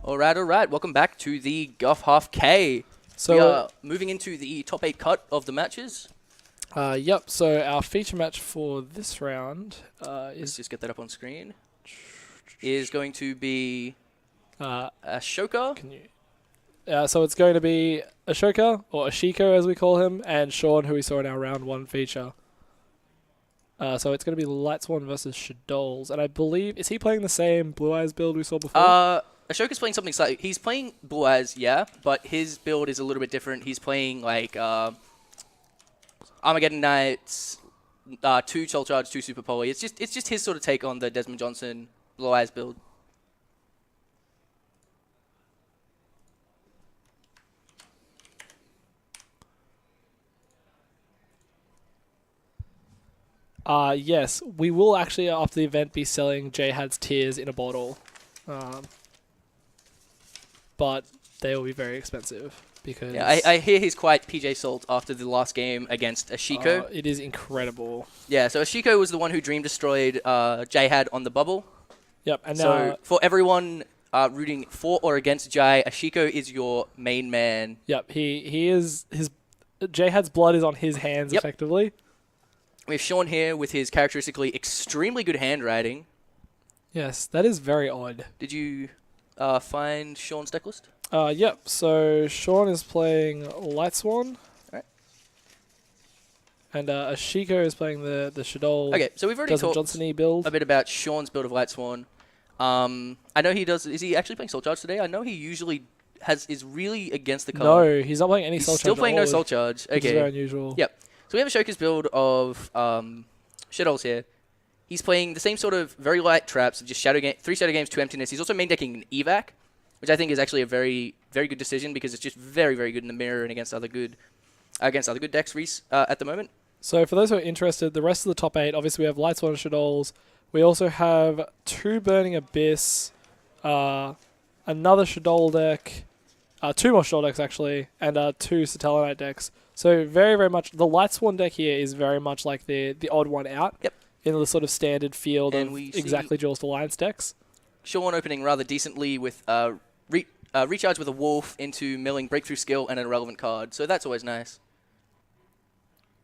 Alright. Welcome back to the Guff Half K. So we are moving into the top 8 cut of the matches. Yep. So our feature match for this round Let's just get that up on screen. Is going to be Ashoka. Can you? So it's going to be Ashoka, or Ashiko as we call him, and Shaun, who we saw in our round 1 feature. So it's going to be Lightsworn versus Shaddolls, and I believe, is he playing the same Blue Eyes build we saw before? Ashoka's playing something slightly. He's playing Blue Eyes, yeah, but his build is a little bit different. He's playing like Armageddon Knights, 2 Soul Charge, 2 Super Poly. It's just his sort of take on the Desmond Johnson Blue Eyes build. Yes, we will actually, after the event, be selling Jihad's Tears in a bottle. But they will be very expensive because... Yeah, I hear he's quite PJ Salt after the last game against Ashiko. It is incredible. Yeah, so Ashiko was the one who Dream Destroyed Jihad on the bubble. Yep, and so now... for everyone rooting for or against Jai, Ashiko is your main man. Yep, he is... Jihad's blood is on his hands, effectively. We have Shaun here with his characteristically extremely good handwriting. Yes, that is very odd. Did you find Shaun's deck list? Yep, so Shaun is playing Lightsworn. Alright. And Ashiko is playing the Shaddolls. Okay, so we've already talked Johnson-y build. a bit about Shaun's build of Lightsworn. I know he does... Is he actually playing Soul Charge today? I know he usually is really against the card. No, he's not playing any Soul Charge. He's still playing no Soul Charge. Okay. Which is very unusual. Yep. So we have Ashoka's build of Shaddolls here. He's playing the same sort of very light traps of just 3 Shadow Games, 2 Emptiness. He's also main decking an Evac, which I think is actually a very, very good decision because it's just very, very good in the mirror and against other good decks at the moment. So for those who are interested, the rest of the top 8, obviously we have Lightsworn and Shaddolls. We also have 2 Burning Abyss, another Shadoll deck, 2 more Shadoll decks actually, and 2 Satellarite decks. So very, very much, the Lightsworn deck here is very much like the odd one out. Yep. In the sort of standard field and of we exactly Duelist Alliance decks. Shaun opening rather decently with recharge with a Wolf into milling Breakthrough Skill and an irrelevant card. So that's always nice.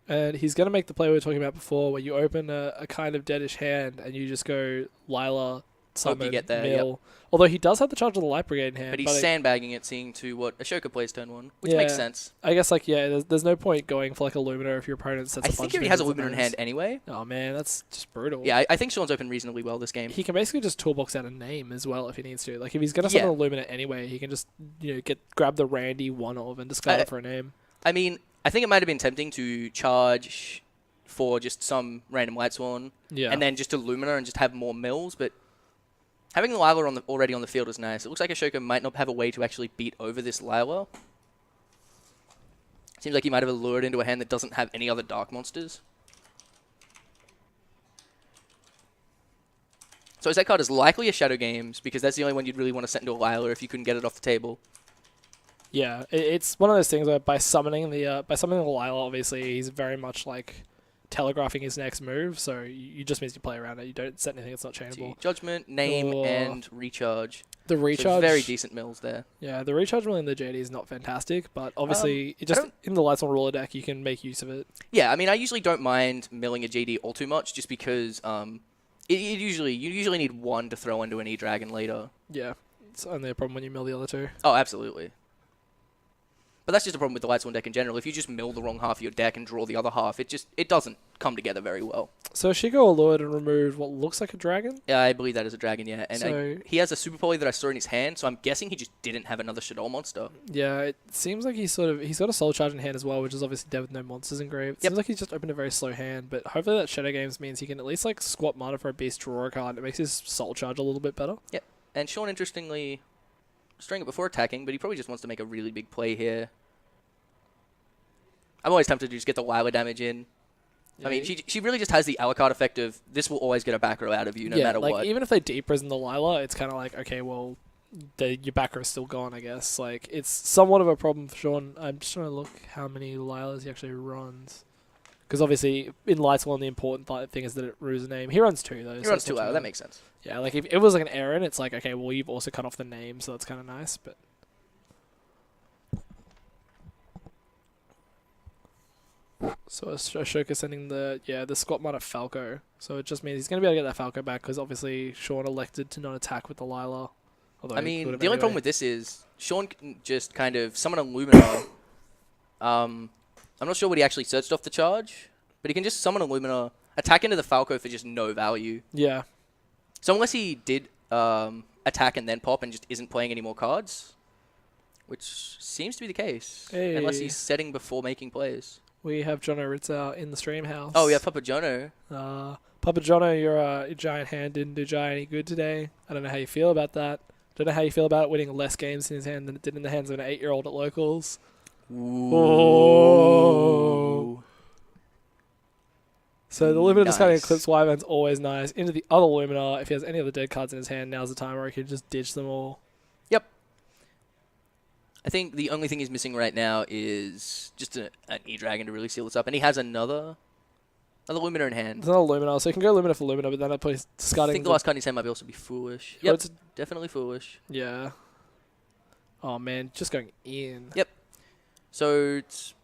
And he's going to make the play we were talking about before where you open a kind of deadish hand and you just go Lila, summon, you get there, mill. yep. Although he does have the charge of the Light Brigade in hand. But he's sandbagging it, seeing to what Ashoka plays turn 1, which yeah, makes sense. I guess, there's no point going for like a Lumina if your opponent sets a bunch of... I think he already has a Lumina in hand anyway. Oh man, that's just brutal. Yeah, I think Shaun's opened reasonably well this game. He can basically just toolbox out a name as well if he needs to. Like if he's going to summon a Lumina anyway, he can just grab the Randy one-of and discard it for a name. I mean, I think it might have been tempting to charge for just some random Lightsworn and then just to Lumina and just have more mills, but having the Lila already on the field is nice. It looks like Ashoka might not have a way to actually beat over this Lila. Seems like he might have lured into a hand that doesn't have any other dark monsters. So his deck card is likely a Shadow Games because that's the only one you'd really want to set into a Lila if you couldn't get it off the table. Yeah, it's one of those things where by summoning the Lila, obviously he's very much like telegraphing his next move, so you just means you play around it. You don't set anything that's not chainable. Judgment, name, and recharge. The recharge, so very decent mills there. Yeah, the recharge mill in the JD is not fantastic, but obviously in the Lightsworn ruler deck you can make use of it. Yeah, I mean I usually don't mind milling a JD all too much, just because you usually need 1 to throw into an E-Dragon later. Yeah, it's only a problem when you mill the other 2. Oh, absolutely. But that's just a problem with the Lightsworn deck in general. If you just mill the wrong half of your deck and draw the other half, it doesn't come together very well. So Shiko allured and removed what looks like a dragon? Yeah, I believe that is a dragon, yeah. And so he has a Super Poly that I saw in his hand, so I'm guessing he just didn't have another Shadoll monster. Yeah, it seems like he's got a Soul Charge in hand as well, which is obviously dead with no monsters engraved. It seems like he's just opened a very slow hand, but hopefully that Shadow Games means he can at least like squat mana for a beast, draw a card. It makes his Soul Charge a little bit better. Yep. And Shaun, interestingly, destroying it before attacking, but he probably just wants to make a really big play here. I'm always tempted to just get the Lila damage in. Yeah, I mean, she really just has the Alucard effect of this will always get a back row out of you no matter what. Even if they deep prison the Lila, it's kind of like, okay, well, your back row is still gone, I guess. Like, it's somewhat of a problem for Shaun. I'm just trying to look how many Lilas he actually runs. Because obviously, in Lightsworn, the important thing is that it rules a name. He runs 2, though. He runs 2 out. That makes sense. Yeah, like if it was like an Aaron, it's like, okay, well, you've also cut off the name, so that's kind of nice, but... So Ashoka sending the squat mod at Falco. So it just means he's going to be able to get that Falco back because obviously Shaun elected to not attack with the Lila. I mean, the only problem with this is Shaun can just kind of summon a Lumina. I'm not sure what he actually searched off the charge, but he can just summon a Lumina, attack into the Falco for just no value. Yeah. So unless he did attack and then pop and just isn't playing any more cards, which seems to be the case, unless he's setting before making plays. We have Jono Ritzer in the stream house. Oh, yeah, Papa Jono. Papa Jono, your giant hand didn't do Jai any good today. I don't know how you feel about that. Don't know how you feel about it winning less games in his hand than it did in the hands of an 8-year-old at locals. Ooh. Oh. So the Lumina discarding Eclipse Wyvern's always nice. Into the other Lumina, if he has any other dead cards in his hand, now's the time where he can just ditch them all. Yep. I think the only thing he's missing right now is just an E-Dragon to really seal this up. And he has another Lumina in hand. There's another Lumina, so he can go Lumina for Lumina, but then I put discarding... I think the last card in his hand might also be foolish. Yep, it's definitely foolish. Yeah. Oh, man, just going in. Yep. So it's...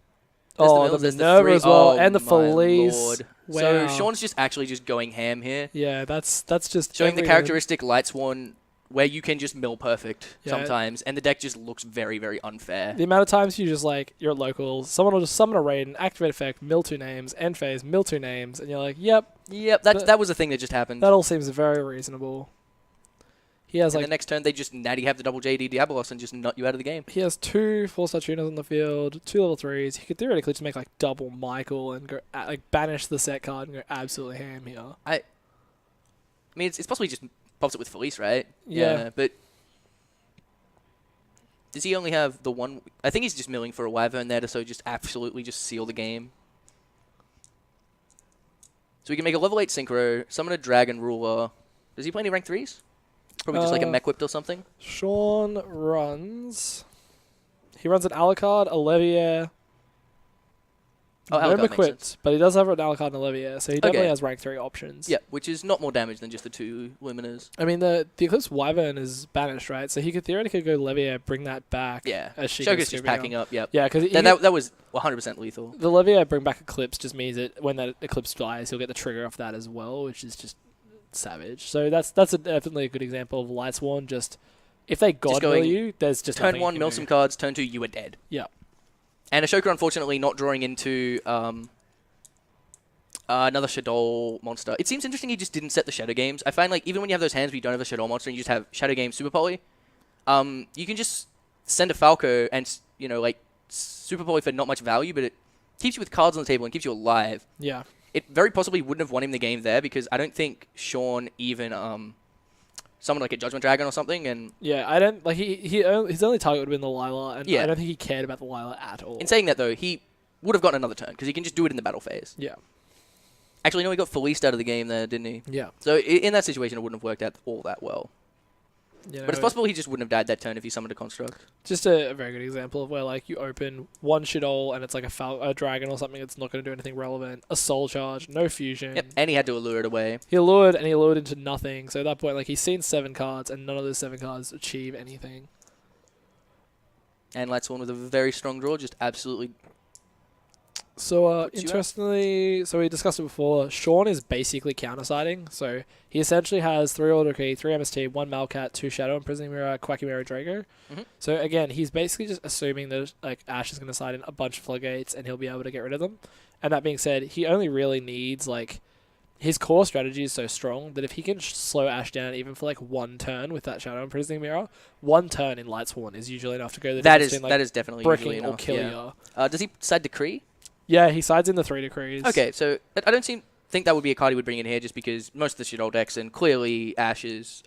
The Minerva as well, and the Felice. Wow. So Shaun's just actually just going ham here. Yeah, that's just... Showing the characteristic Lightsworn where you can just mill perfect sometimes, and the deck just looks very, very unfair. The amount of times you just, like, you're at locals, someone will just summon a Raiden, activate effect, mill 2 names, end phase, mill 2 names, and you're like, yep. Yep, that was the thing that just happened. That all seems very reasonable. He has, and the next turn, they just natty have the double JD Diabolos and just nut you out of the game. He has 2 4-star tuners on the field, 2 level 3s. He could theoretically just make, like, double Michael and go, like, banish the set card and go absolutely ham here. I mean, it's possibly just pops it with Felice, right? Yeah. But does he only have the one? I think he's just milling for a Wyvern there to so just absolutely just seal the game. So we can make a level 8 Synchro, summon a Dragon Ruler. Does he play any rank 3s? Probably just like a Mech Whipped or something. Shaun runs... He runs an Alucard, a Levier... Oh, no equipped, but he does have an Alucard and a Levier, so he definitely has rank 3 options. Yeah, which is not more damage than just the 2 Luminas. I mean, the Eclipse Wyvern is banished, right? So he could theoretically go Levier, bring that back. Yeah, as she Shoga's just packing up, yep. Yeah, because that was 100% lethal. The Levier bring back Eclipse just means that when that Eclipse dies, he'll get the trigger off that as well, which is just savage. So that's definitely a good example of Lightsworn. Just if they God mill you, there's just turn 1, mill some cards. Turn 2, you are dead. Yeah. And Ashoka, unfortunately, not drawing into another Shadoll monster. It seems interesting he just didn't set the Shadow Games. I find like even when you have those hands where you don't have a Shadoll monster and you just have Shadow Game Super Poly, you can just send a Falco and like Super Poly for not much value, but it keeps you with cards on the table and keeps you alive. Yeah. It very possibly wouldn't have won him the game there because I don't think Shaun even summoned like a Judgment Dragon or something. And yeah, I don't like his only target would have been the Lila, and I don't think he cared about the Lila at all. In saying that though, he would have gotten another turn because he can just do it in the battle phase. Yeah. Actually, no, he got Felice out of the game there, didn't he? Yeah. So in that situation, it wouldn't have worked out all that well. Yeah, but it's possible he just wouldn't have died that turn if he summoned a Construct. Just a very good example of where like you open one Shadoll and it's like a dragon or something that's not going to do anything relevant. A Soul Charge, no fusion. Yep, and he had to allure it away. He allured and he allured into nothing. So at that point, like he's seen 7 cards and none of those 7 cards achieve anything. And Lightsworn with a very strong draw, just absolutely. So, interestingly, so we discussed it before, Shaun is basically counter-siding. So, he essentially has 3 Order Key, 3 MST, 1 Malcat, 2 Shadow Imprisoning Mirror, Quacky Mirror, Drago. So, again, he's basically just assuming that like Ash is going to side in a bunch of Floodgates and he'll be able to get rid of them. And that being said, he only really needs, like, his core strategy is so strong that if he can slow Ash down even for, like, 1 turn with that Shadow Imprisoning Mirror, 1 turn in Lightsworn is usually enough to go the that is between, like, that is definitely usually enough. Or kill you. Does he side Decree? Yeah, he sides in the 3 Decrees. Okay, so I don't think that would be a card he would bring in here just because most of the Shadoll decks, and clearly Ash's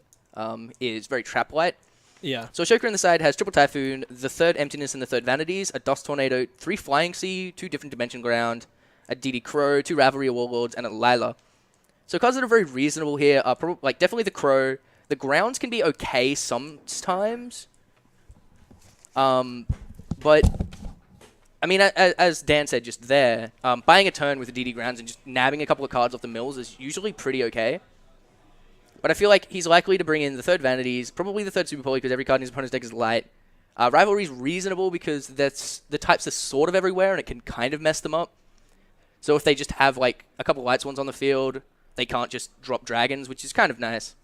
is very trap-light. Yeah. So Ashoka on the side has Triple Typhoon, the 3rd Emptiness and the 3rd Vanities, a Dust Tornado, 3 Flying Sea, 2 Different Dimension Ground, a DD Crow, 2 Ravelry of Warlords, and a Lila. So cards that are very reasonable here are like definitely the Crow. The Grounds can be okay sometimes. But I mean, as Dan said just there, buying a turn with the DD grounds and just nabbing a couple of cards off the mills is usually pretty okay. But I feel like he's likely to bring in the third Vanities, probably the third Super Poly because every card in his opponent's deck is light. Rivalry's reasonable because that's the types are sort of everywhere and it can kind of mess them up. So if they just have like a couple Lightsworns on the field, they can't just drop dragons, which is kind of nice.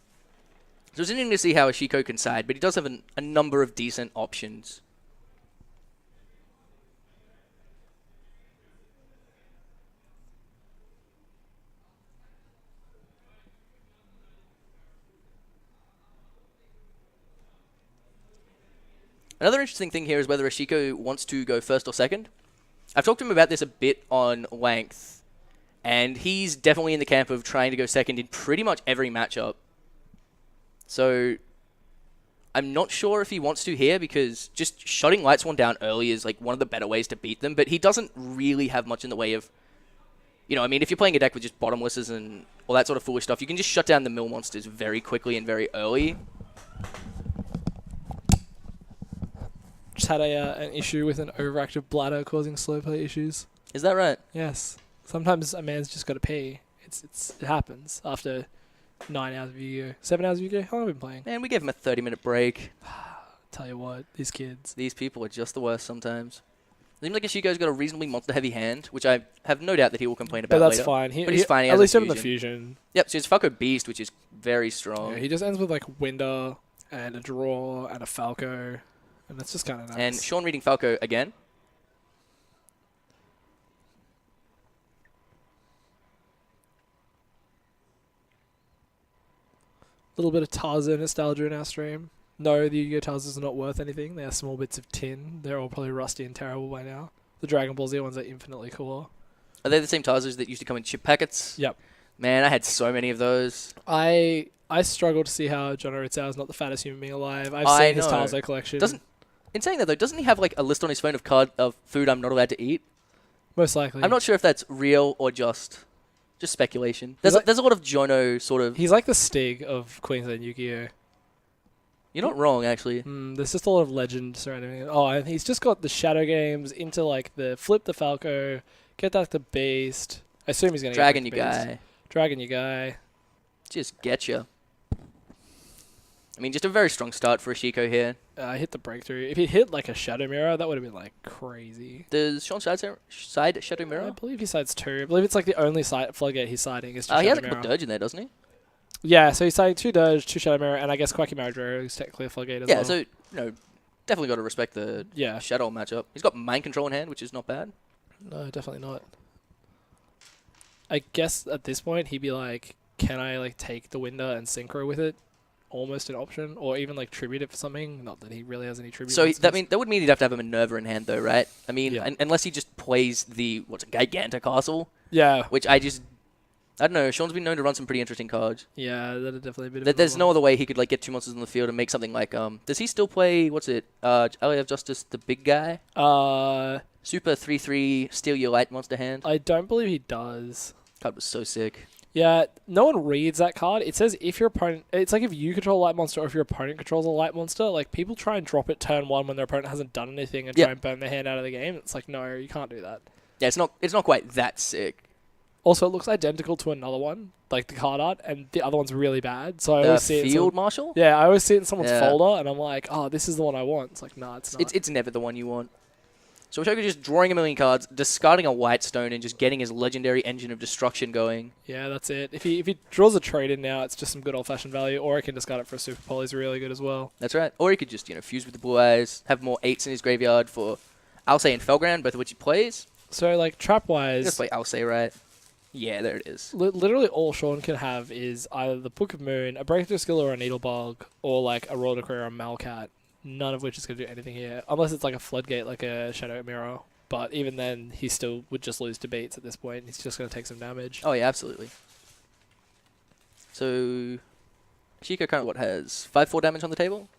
So it's interesting to see how Ashiko can side, but he does have a number of decent options. Another interesting thing here is whether Ashiko wants to go first or second. I've talked to him about this a bit on length, and he's definitely in the camp of trying to go second in pretty much every matchup. So I'm not sure if he wants to here because just shutting Lightsworn down early is like one of the better ways to beat them, but he doesn't really have much in the way of, I mean, if you're playing a deck with just bottomlesses and all that sort of foolish stuff, you can just shut down the mill monsters very quickly and very early. Just had an issue with an overactive bladder causing slow play issues. Is that right? Yes. Sometimes a man's just got to pee. It happens after 9 hours of Yu-Gi-Oh! 7 hours of Yu-Gi-Oh! How long have I been playing? Man, we gave him a 30-minute break. Tell you what, these kids. These people are just the worst sometimes. It seems like Ashiko's got a reasonably monster-heavy hand, which I have no doubt that he will complain about But that's later. fine. But he's fine. He at has least a having the fusion. fusion. Yep, so it's Falco Beast, which is very strong. Yeah, he just ends with like Winder and a draw and a Falco, and that's just kind of nice. And Shaun reading Falco again. A little bit of Tarzan nostalgia in our stream. No, the Yu-Gi-Oh! Tarzans are not worth anything. They are small bits of tin. They're all probably rusty and terrible by now. The Dragon Ball Z ones are infinitely cooler. Are they the same Tarzans that used to come in chip packets? Yep. Man, I had so many of those. I struggle to see how John Oritzau is not the fattest human being alive. I've I seen his know. Tarzan collection. In saying that though, doesn't he have like a list on his phone of food I'm not allowed to eat? Most likely. I'm not sure if that's real or just speculation. There's a lot of Jono sort of. He's like the Stig of Queensland Yu-Gi-Oh! You're not wrong, actually. There's just a lot of legend surrounding it. Oh, and he's just got the Shadow games into like the flip the Falco, get that to Beast. I assume he's going to Dragon get you that to Beast. guy. Dragon you guy. Just get you. I mean, just a very strong start for Ashiko here. Hit the breakthrough. If he hit like a Shadow Mirror, that would have been like crazy. Does Shaun side Shadow Mirror? I believe he sides 2. I believe it's like the only floodgate he's siding is just He has Shadow a couple Mirror. Dirge in there, doesn't he? Yeah, so he's siding 2 Dirge, 2 Shadow Mirror, and I guess Quacky Maradro is technically a floodgate as well. Yeah, so definitely got to respect the Shadow matchup. He's got Mind Control in hand, which is not bad. No, definitely not. I guess at this point he'd be like, can I like take the Winder and Synchro with it? Almost an option, or even like tribute it for something. Not that he really has any tribute. So that would mean he'd have to have a Minerva in hand, though, right? I mean, Yeah. unless he just plays the Giganta Castle, Yeah, which I don't know. Sean's been known to run some pretty interesting cards. yeah, that'd definitely be a bit. Of There's no other way he could like get 2 monsters on the field and make something like Does he still play Alley of Justice, the big guy? Super 3/3 steal your light monster hand. I don't believe he does. Card was so sick. Yeah, no one reads that card. It says if your opponent, it's like if you control a light monster or if your opponent controls a light monster, like people try and drop it turn 1 when their opponent hasn't done anything and try and burn their hand out of the game. It's like, no, you can't do that. Yeah, it's not quite that sick. Also, it looks identical to another one, like the card art, and the other one's really bad. So I always see it in Field Marshal? Yeah, I always see it in someone's Yeah. folder, and I'm like, oh, this is the one I want. It's like, nah, it's not. It's never the one you want. So Ashoka just drawing a million cards, discarding a White Stone, and just getting his legendary Engine of Destruction going. Yeah, that's it. If he draws a trade in now, it's just some good old-fashioned value, or I can discard it for a Super Poly. Is really good as well. That's right. Or he could just, fuse with the Blue Eyes, have more 8s in his graveyard for Alcei and Felground, both of which he plays. So, like, trap-wise... Just play Alcei, right? Yeah, there it is. Literally all Shaun can have is either the Book of Moon, a Breakthrough Skill or a Needlebug, or, like, a Royal Decree or a Malcat. None of which is going to do anything here, unless it's, like, a Floodgate, like a Shadow Mirror. But even then, he still would just lose to Beats at this point. He's just going to take some damage. Oh, yeah, absolutely. So, Chico currently, has 5/4 damage on the table?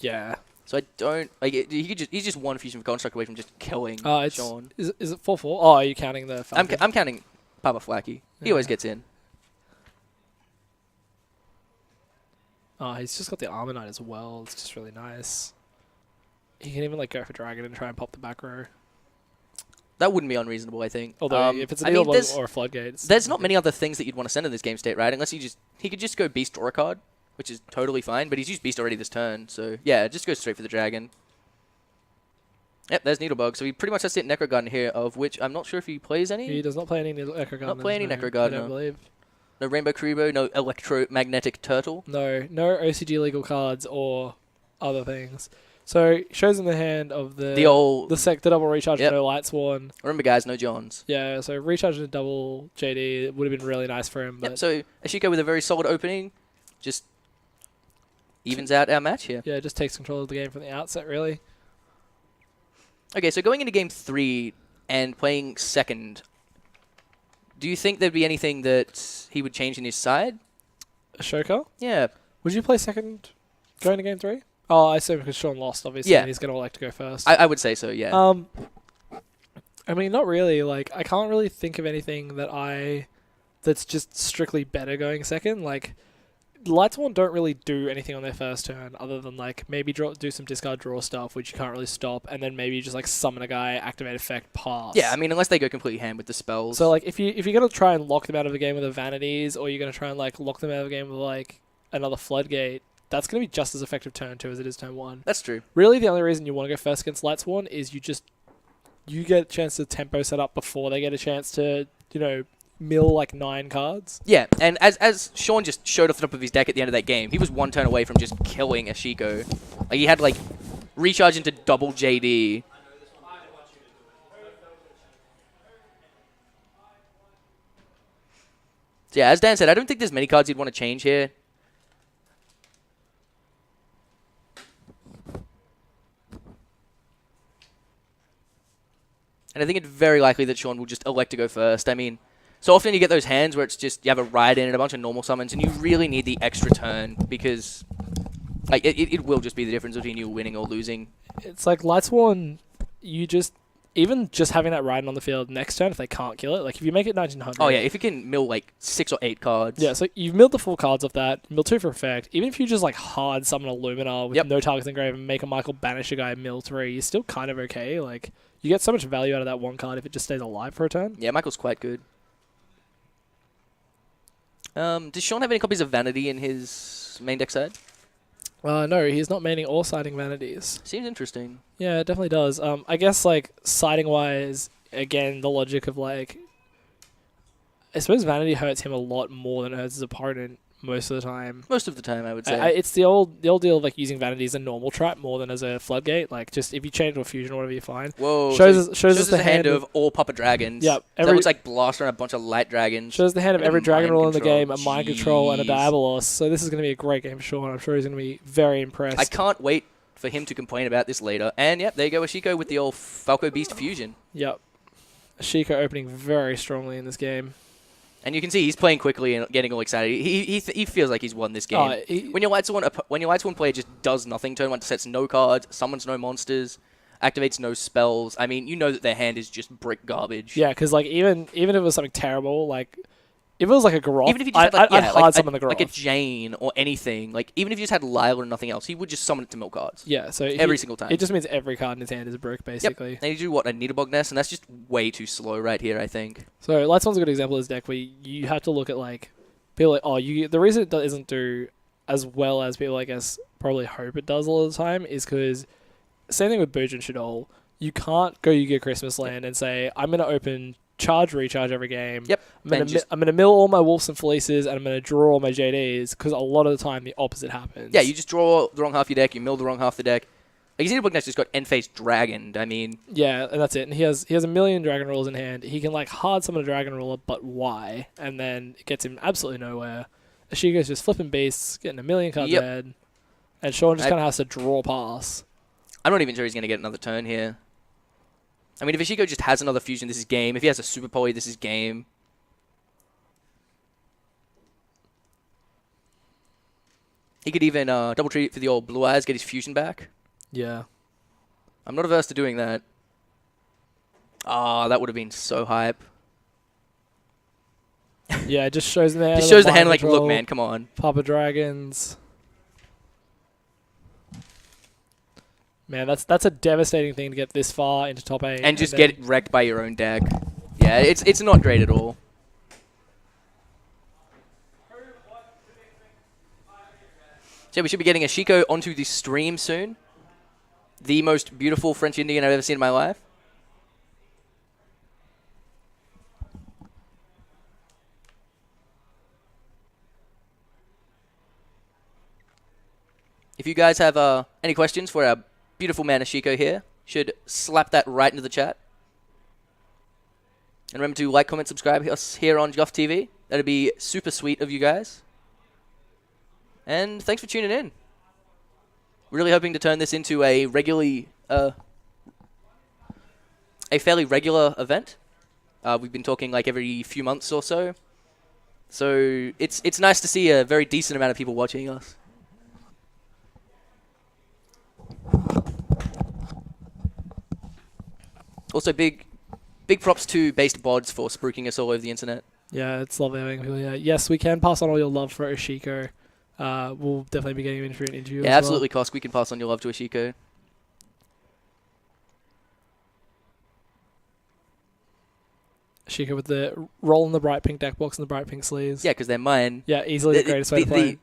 Yeah. So I don't... he's just one Fusion of Construct away from just killing Shaun. Is it 4/4? Oh, are you counting the Falcon? I'm counting Papa Flacky. He always gets in. Oh, he's just got the Armor Knight as well. It's just really nice. He can even like go for Dragon and try and pop the back row. That wouldn't be unreasonable, I think. Although if it's a I mean, Needle Bug or a Floodgate, there's not many other things that you'd want to send in this game state, right? Unless he could just go Beast, draw a card, which is totally fine. But he's used Beast already this turn, so yeah, just go straight for the Dragon. Yep, there's Needlebug. So he pretty much has to hit Necro Garden here, of which I'm not sure if he plays any. He does not play any Necro Garden. Not play any Necro I Garden. don't believe. No Rainbow Kuribo, no Electromagnetic Turtle. No OCG legal cards or other things. So shows in the hand of the double recharge, no Lightsworn. Remember, guys, no Johns. Yeah, so recharging a double JD would have been really nice for him. But yep, so Ashoka with a very solid opening, just evens out our match here. Yeah, just takes control of the game from the outset, really. Okay, so going into game 3 and playing second, do you think there'd be anything that he would change in his side? Ashoka? Yeah. Would you play second going to game 3? Oh, I assume because Shaun lost, obviously, and he's going to elect to go first. I would say so, yeah. I mean, not really. Like, I can't really think of anything that's just strictly better going second. Like, Lightsworn don't really do anything on their first turn other than, like, maybe do some discard draw stuff, which you can't really stop, and then maybe just, like, summon a guy, activate effect, pass. Yeah, I mean, unless they go completely ham with the spells. So, like, if you're going to try and lock them out of the game with a Vanities, or you're going to try and, like, lock them out of the game with, like, another Floodgate, that's going to be just as effective turn 2 as it is turn 1. That's true. Really, the only reason you want to go first against Lightsworn is you get a chance to tempo set up before they get a chance to, mill like 9 cards. Yeah, and as Shaun just showed off the top of his deck at the end of that game, he was one turn away from just killing Ashoka. Like, he had, like, recharge into double JD. So yeah, as Dan said, I don't think there's many cards you'd want to change here. And I think it's very likely that Shaun will just elect to go first. I mean, so often you get those hands where it's just you have a ride-in and a bunch of normal summons, and you really need the extra turn because like it will just be the difference between you winning or losing. It's like Lightsworn, even just having that ride on the field next turn, if they can't kill it, like if you make it 1900. Oh yeah, if you can mill like 6 or 8 cards. Yeah, so you've milled the 4 cards off that, mill 2 for effect. Even if you just like hard summon a Luminar with no targets engraved and make a Michael banish a guy mill 3, you're still kind of okay. Like you get so much value out of that one card if it just stays alive for a turn. Yeah, Michael's quite good. Does Shaun have any copies of Vanity in his main deck side? No, he's not maining or siding Vanities. Seems interesting. Yeah, it definitely does. I guess, like, siding-wise, again, the logic of, like... I suppose Vanity hurts him a lot more than it hurts his opponent most of the time. Most of the time, I would say. It's the old deal of, like, using Vanity as a normal trap more than as a Floodgate. Like, just if you change to a Fusion or whatever, you're fine. Whoa. Shows us the hand of all Papa Dragons. Yep. That looks like Blaster and a bunch of Light Dragons. Shows the hand of every Dragon Rule in the game, a Mind Control, and a Jeez. Diabolos. So this is going to be a great game for Shaun. I'm sure he's going to be very impressed. I can't wait for him to complain about this later. And, yep, there you go, Ashoka with the old Falco Beast Fusion. Yep. Ashoka opening very strongly in this game. And you can see he's playing quickly and getting all excited. He feels like he's won this game. When your Lightsworn player just does nothing, turn 1 sets no cards, summons no monsters, activates no spells, I mean, you know that their hand is just brick garbage. Yeah, because like even if it was something terrible, like if it was like a Garroth, even if you just had I'd hard summon the Garroth. like a Jane or anything, like even if you just had Lyle or nothing else, he would just summon it to mill cards. Yeah, so every single time. It just means every card in his hand is a brick, basically. Yep. And you do what, a Needlebug Nest, and that's just way too slow right here, I think. So Lightsworn's a good example of this deck where you have to look at like people like the reason it doesn't do as well as people I guess probably hope it does a lot of the time is because same thing with Booge and Shaddolls. You can't go Yu-Gi-Oh! Christmas Land and say I'm going to open recharge every game. Yep. I'm gonna mill all my Wolves and Fleeces and I'm gonna draw all my JDs because a lot of the time the opposite happens. Yeah, you just draw the wrong half of your deck, you mill the wrong half of the deck. Like, his Needlebug Nest just got end-phase Dragoned, I mean... Yeah, and that's it. And he has a million Dragon Rules in hand. He can, like, hard summon a Dragon Ruler, but why? And then it gets him absolutely nowhere. Ashoka's just flipping beasts, getting a million cards ahead. And Shaun just kind of has to draw pass. I'm not even sure he's going to get another turn here. I mean, if Ashoka just has another fusion, this is game. If he has a Super Poly, this is game. He could even double treat for the old Blue Eyes, get his fusion back. Yeah. I'm not averse to doing that. Ah, that would have been so hype. Yeah, it just shows the hand. Just shows the hand like, look, man, come on. Papa Dragons. Man, that's a devastating thing to get this far into top 8. And just get wrecked by your own deck. Yeah, it's not great at all. So we should be getting Ashiko onto the stream soon. The most beautiful French Indian I've ever seen in my life. If you guys have any questions for our beautiful man Ashiko here, should slap that right into the chat. And remember to like, comment, subscribe us here on Guff TV. That'd be super sweet of you guys. And thanks for tuning in. Really hoping to turn this into a fairly regular event. We've been talking like every few months or so. So it's nice to see a very decent amount of people watching us. Also, big props to Based Bods for spruiking us all over the internet. Yeah, it's lovely having people here. Yes, we can pass on all your love for Ashiko. We'll definitely be getting you in for an interview. Yeah, as absolutely, Kosk. We can pass on your love to Ashiko. Ashiko with the roll in the bright pink deck box and the bright pink sleeves. Yeah, because they're mine. Yeah, easily the greatest way to play.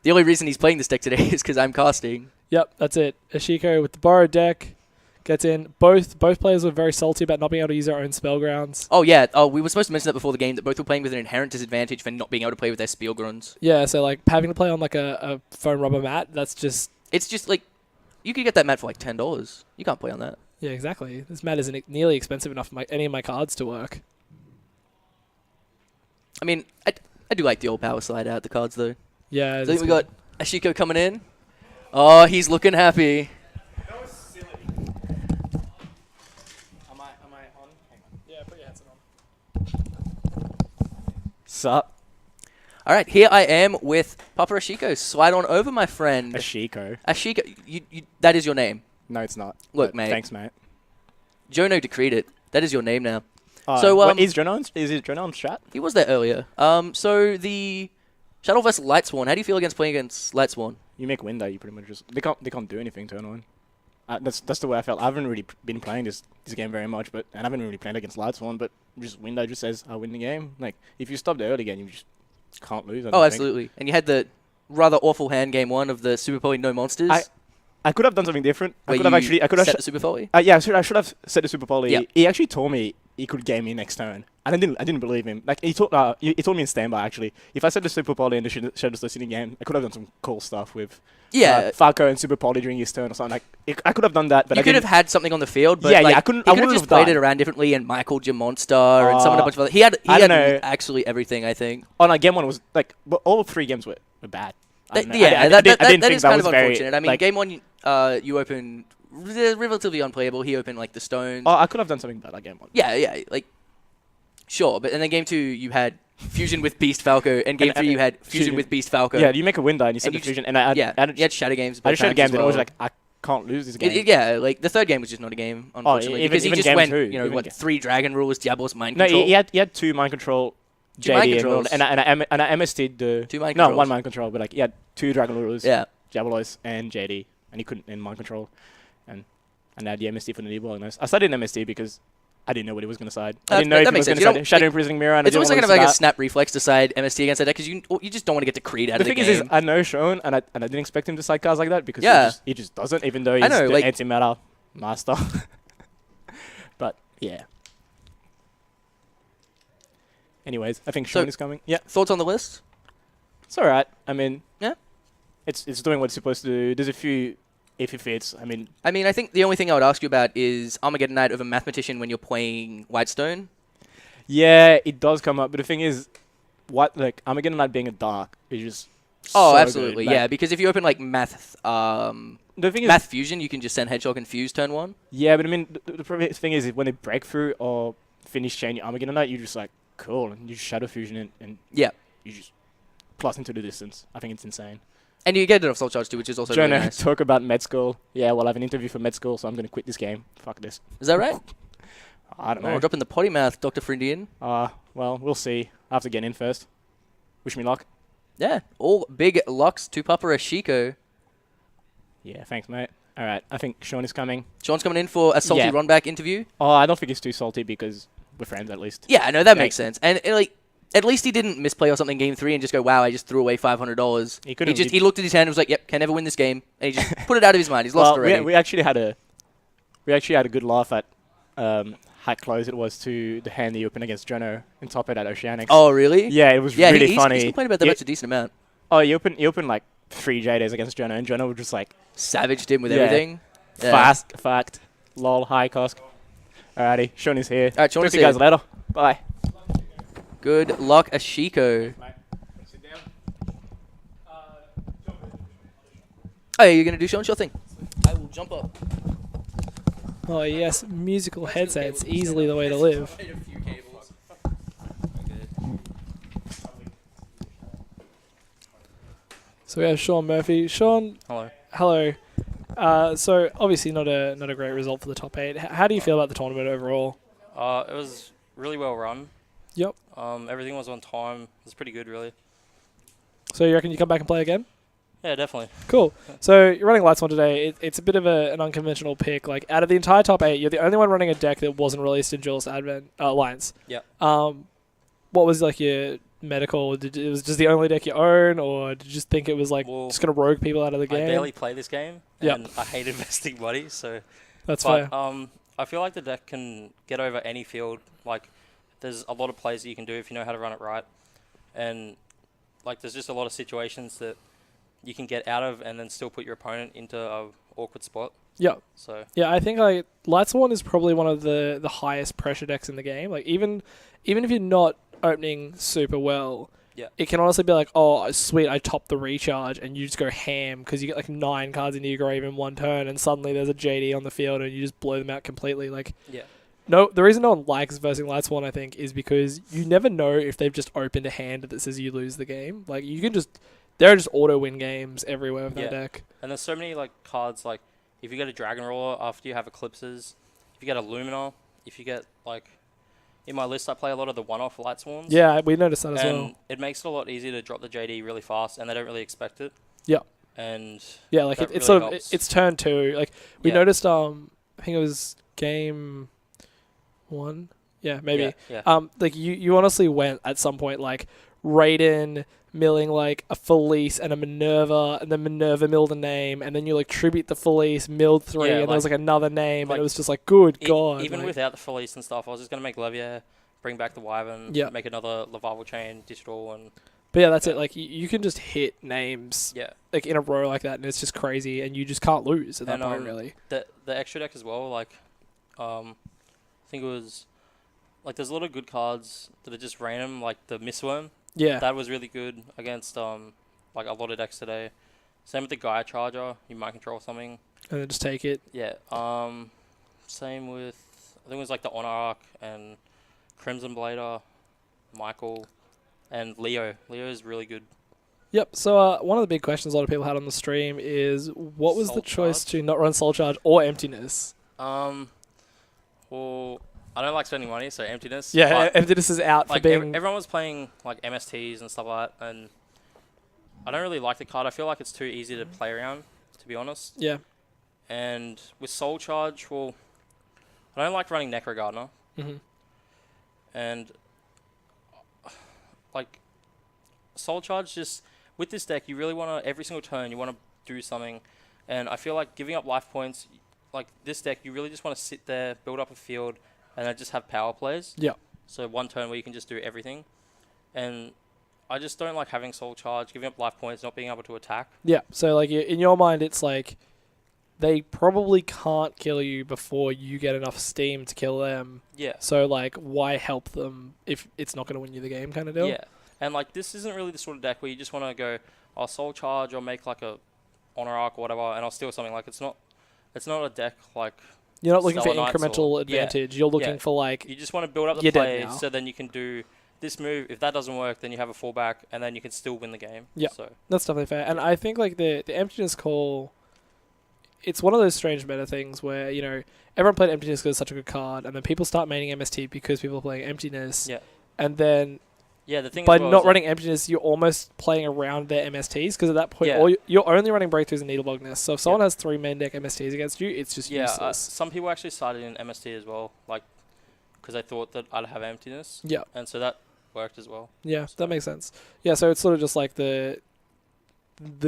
The only reason he's playing this deck today is because I'm casting. Yep, that's it. Ashiko with the borrowed deck gets in. Both players were very salty about not being able to use their own spell grounds. Oh, yeah. Oh, we were supposed to mention that before the game, that both were playing with an inherent disadvantage for not being able to play with their Spielgrunds. Yeah, so like having to play on like a foam rubber mat, that's just... It's just like, you could get that mat for like $10. You can't play on that. Yeah, exactly. This mat isn't nearly expensive enough for any of my cards to work. I mean, I do like the old power slide out the cards, though. Yeah. So I think we got Ashiko coming in. Oh, he's looking happy. That was silly. Am I on? Hang on. Yeah, put your headset on. Sup? All right, here I am with Papa Ashiko. Slide on over, my friend. Ashiko. Ashiko, you that is your name. No, it's not. Look, But mate. Thanks, mate. Jono decreed it. That is your name now. So, is it Jono on chat? He was there earlier. So the Shadow vs Lightsworn. How do you feel against playing against Lightsworn? You make window, you pretty much just... They can't do anything turn on. That's the way I felt. I haven't really been playing this game very much, and I haven't really played against Lightsworn, but just window just says I win the game. Like, if you stop the early game, you just can't lose. I don't think. Absolutely. And you had the rather awful hand game one of the Super Poly No Monsters. I could have done something different. I where could have you actually... set the Super Poly. Yeah, I should have set the Super Poly. Yep. He actually told me he could game me next turn, and I didn't believe him. Like he told me in standby actually. If I set the Super Poly in the Shaddolls City game, I could have done some cool stuff with Falco and Super Poly during his turn or something. Like I could have done that, but You I could didn't. have had something on the field, but Yeah, like, I couldn't. He I could have wouldn't just have played died. it around differently and Michael'd your monster and summoned a bunch of other. He had don't know. actually everything, I think. Oh no, game one was like, but all 3 games were bad. I don't know. Yeah, I didn't that think is that kind was of very, unfortunate. I mean, like, game one, you open relatively unplayable. He opened like the stones. Oh, I could have done something bad like game one. Yeah, like sure, but then game 2 you had fusion with Beast Falco, and game 3 you had fusion with Beast Falco. Yeah, you make a window and you set And the you fusion, and I you had Shadow Games. I just showed games as and I was well. like, I can't lose this game. Yeah, like the third game was just not a game, unfortunately, even- because he even just game went, 2, even game- 3 Dragon Rules, Diablos, Mind No, Control. he had 2 mind control. Two mind JD controls. and I MS'd the 2 Mind no Controls. 1 mind control, but like he had 2 Dragon Rulers, Yeah. Diabolos and JD, and he couldn't in mind control, and I had the MSD for the Nebula. And I started in MSD because I didn't know what he was going to side. I didn't know if that he was makes going sense. to side Shadow Imprisoning Mirror, and It's I almost didn't like want a to snap reflex to side MST against that deck, because you just don't want to get to Creed out The of the thing game. is, I know Shaun, and I didn't expect him to side cards like that because he just doesn't, even though he's know, the like- antimatter master. But yeah. Anyways, I think Shaun is coming. Yeah, Thoughts on the list? it's all right. I mean, Yeah. it's doing what it's supposed to do. There's a few iffy fits. I mean, I think the only thing I would ask you about is Armageddon Knight over Mathematician when you're playing Whitestone. yeah, it does come up, but the thing is, Armageddon Knight being a dark is just Oh, so absolutely, good. yeah. Because if you open like Math The thing is, Math Fusion, you can just send Hedgehog and Fuse turn 1. yeah, but I mean, the thing is, when they break through or finish chain your Armageddon Knight, you're just like, cool, and you just Shadow Fusion it, and Yeah. you just plus into the distance. I think it's insane. And you get it off Soul Charge too, which is also really Jonah, nice. talk about med school. Yeah, well, I have an interview for med school, so I'm going to quit this game. Fuck this. Is that right? I don't Oh, know. dropping the potty mouth, Dr. Frindian. Well, we'll see. I have to get in first. Wish me luck. Yeah, all big locks to Papa Ashiko. Yeah, thanks, mate. All right, I think Shaun is coming. Sean's coming in for a salty Yeah. run back interview. Oh, I don't think he's too salty because we're friends at least. Yeah, I know that Yeah. makes sense. And like, at least he didn't misplay or something game 3 and just go, "Wow, I just threw away $500." He looked at his hand and was like, "Yep, can never win this game," and he just put it out of his mind. He's lost already. We actually had a good laugh at how close it was to the hand he opened against Jono in top 8 at Oceanics. Oh, really? Yeah, it was Yeah, really funny. He's complained about that match a decent amount. Oh, he opened like 3 JDs against Jono, and Jono was just like Savaged him with Yeah. everything. Yeah. fact, lol, hi, Kosk. Alrighty, Shaun is here. Alright, Shaun Talk is to you guys here. later. Bye. Good luck, Ashiko. Sit down. Oh, yeah, you're going to do Shaun? Sure thing. I will jump up. Oh yes, musical headsets, easily the way to live. So we have Shaun Murphy. Shaun, Hello. hello. So obviously not a great result for the top 8. How do you feel about the tournament overall? It was really well run. Yep. Everything was on time. It was pretty good, really. So you reckon you come back and play again? Yeah, definitely. Cool. So you're running Lightsworn today. It's a bit of an unconventional pick. Like out of the entire top 8, you're the only one running a deck that wasn't released in Duelist Advent Alliance. Yeah. What was like your medical? It was just the only deck you own, or did you just think it was like Well, just gonna rogue people out of the I game? barely play this game, Yep. and I hate investing money. So, That's but fair. I feel like the deck can get over any field. Like, there's a lot of plays that you can do if you know how to run it right, and like there's just a lot of situations that you can get out of and then still put your opponent into a awkward spot. Yeah. So Yeah, I think like Lightsworn is probably one of the highest pressure decks in the game. Like even if you're not opening super well, Yeah. it can honestly be like, oh sweet, I topped the recharge, and you just go ham because you get like 9 cards into your grave in one turn, and suddenly there's a JD on the field and you just blow them out completely. Like yeah, no, the reason no one likes versing Lightsworn, I think, is because you never know if they've just opened a hand that says you lose the game. Like you can just there are just auto win games everywhere with that deck. and there's so many like cards like if you get a Dragon Roller after you have Eclipses, if you get a Luminar, if you get like in my list I play a lot of the one-off Lightsworns. Yeah, we noticed that as and well. it makes it a lot easier to drop the JD really fast, and they don't really expect it. Yeah. And Yeah, like that it's really sort of helps. it's turn 2. Like we Yeah. noticed I think it was game 1. Yeah, maybe. Yeah. Like you honestly went at some point like Raiden milling like a Felice and a Minerva, and then Minerva milled a name, and then you like tribute the Felice, milled 3, Yeah, and there was like another name, like, and it was just like, good God. Even like, without the Felice and stuff, I was just gonna make Levier, bring back the Wyvern, Yeah. make another Laval chain digital, and But yeah, that's it. Like you can just hit names yeah. like in a row like that, and it's just crazy, and you just can't lose at that And, point, really. The extra deck as well, like I think it was like there's a lot of good cards that are just random, like the Mistworm. Yeah. That was really good against like a lot of decks today. Same with the Gaia Charger, you might control something. And then just take it. Yeah. Same with I think it was like the Honor Arc and Crimson Blader, Michael, and Leo. Leo is really good. Yep. So one of the big questions a lot of people had on the stream is what was Soul the choice Charge? to not run Soul Charge or Emptiness? Well, I don't like spending money, so Emptiness. Yeah, but, Emptiness is out for like being. everyone was playing like MSTs and stuff like that, and I don't really like the card. I feel like it's too easy to play around, to be honest. Yeah. And with Soul Charge, well, I don't like running Necro Gardener, Hmm. and like Soul Charge, just with this deck, you really want to every single turn you want to do something, and I feel like giving up life points, like this deck, you really just want to sit there, build up a field, and then just have power plays. Yeah. So one turn where you can just do everything, and I just don't like having Soul Charge, giving up life points, not being able to attack. Yeah. So like in your mind, it's like they probably can't kill you before you get enough steam to kill them. Yeah. So like, why help them if it's not going to win you the game, kind of deal? Yeah. And like this isn't really the sort of deck where you just want to go, I'll Soul Charge or make like a Honor Arc or whatever, and I'll steal something. Like it's not a deck like You're not looking for Stellar Knights incremental or- advantage. You're looking yeah. for like, you just want to build up the You're dead play now. so then you can do this move. If that doesn't work, then you have a fallback, and then you can still win the game. Yeah. So that's definitely fair. And I think like the Emptiness call, it's one of those strange meta things where, you know, everyone played Emptiness because it's such a good card, and then people start maining MST because people are playing Emptiness. Yeah. And then Yeah, the thing by as well not is running emptiness, you're almost playing around their MSTs because at that point, Yeah. you're only running breakthroughs and needlebug nest. So if someone has 3 main deck MSTs against you, it's just useless. some people actually started in MST as well, like because they thought that I'd have emptiness, Yeah, and so that worked as well. yeah, So- that makes sense. Yeah, so it's sort of just like the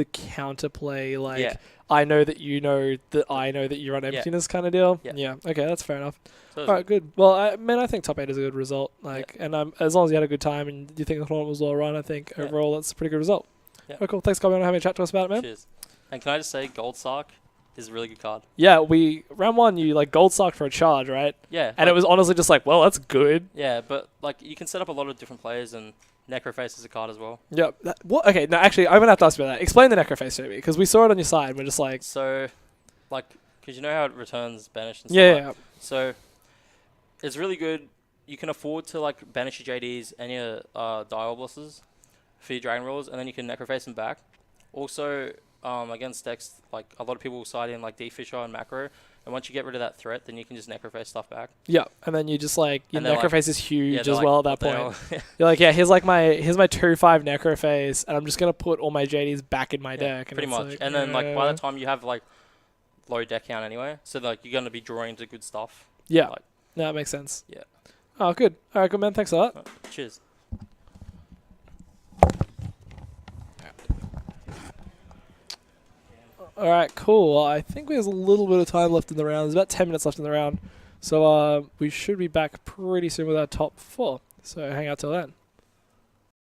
counterplay, like Yeah. I know that you know that I know that you run emptiness kind of deal. Yeah. Okay, that's fair enough. So All right, good. Well, I think top 8 is a good result. And as long as you had a good time and you think the tournament was well run, I think Yeah. overall that's a pretty good result. Yeah. Oh, cool. Thanks for coming on and having a chat to us about it, man. Cheers. And can I just say, Gold Sark is a really good card. Yeah, round 1 you like gold socked for a charge, right? Yeah. And it was honestly just like, well, that's good. Yeah, but like you can set up a lot of different players, and Necroface is a card as well. Yeah. What? Okay. No, actually, I'm gonna have to ask you about that. Explain the Necroface to me because we saw it on your side. And we're just like, So, like, because you know how it returns banish and stuff. yeah, like- yeah, So, it's really good. You can afford to like banish your JDs and your dial bosses for your Dragon Rolls, and then you can Necroface them back. Also, against decks, like a lot of people will side in like D-Fisher and Macro, and once you get rid of that threat, then you can just Necroface stuff back. yeah. And then you just like your And they're like- Necroface is huge Yeah, as they're like, well at that "What the point. hell?" You're like, yeah, here's my 2/5 Necroface, and I'm just gonna put all my JDs back in my Yeah, deck. And pretty it's much. like, And then like by the time you have like low deck count anyway, so like you're gonna be drawing to good stuff. yeah, like- no, that makes sense. Yeah. Oh, good. All right, good man. Thanks a lot. Cheers. All right, cool. Well, I think there's a little bit of time left in the round. There's about 10 minutes left in the round, so we should be back pretty soon with our top 4. So hang out till then.